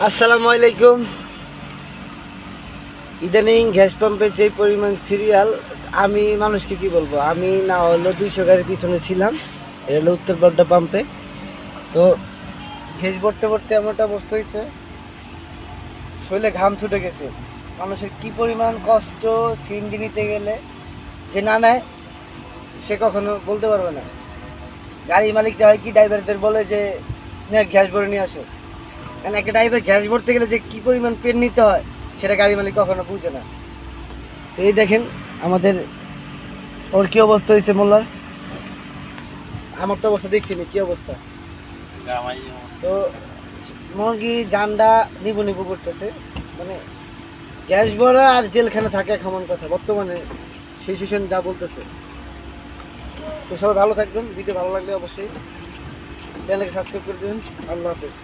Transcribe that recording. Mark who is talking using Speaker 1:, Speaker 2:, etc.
Speaker 1: আসসালামু আলাইকুম। ইদানিং গ্যাস পাম্পে যে পরিমাণ সিরিয়াল, আমি মানুষকে কি বলবো, আমি না হলো 200 গাড়ির পিছনে ছিলাম। এটা হলো উত্তর বড্ডা পাম্পে। তো গ্যাস ভরতে ভরতে এমনটা অবস্থা হয়েছে, শরীরে ঘাম ছুটে গেছে। মানুষের কি পরিমাণ কষ্ট সিএনজি নিতে গেলে, যে না নেয় সে কখনো বলতে পারবে না। গাড়ি মালিকরা হয় কি ড্রাইভারদের বলে যে গ্যাস ভরে নিয়ে আসো, কারণ একটা ড্রাইভার গ্যাস ভরতে গেলে যে কি পরিমাণ পেন নিতে হয় সেটা গাড়ি মালিক কখনো বুঝে না। তো এই দেখেন আমাদের ওর কি অবস্থা হয়েছে মোল্লার, আমার তো অবস্থা দেখছি কি অবস্থা। তো মনে কি জানটা নিবু নিবু করতেছে, মানে গ্যাস ভরা আর জেলখানে থাকে সমান কথা বর্তমানে সিচুয়েশন যা বলতেছে। তো সবাই ভালো থাকবেন, ভিডিও ভালো লাগলে অবশ্যই চ্যানেলকে সাবস্ক্রাইব করে দেবেন। আল্লাহ হাফেজ।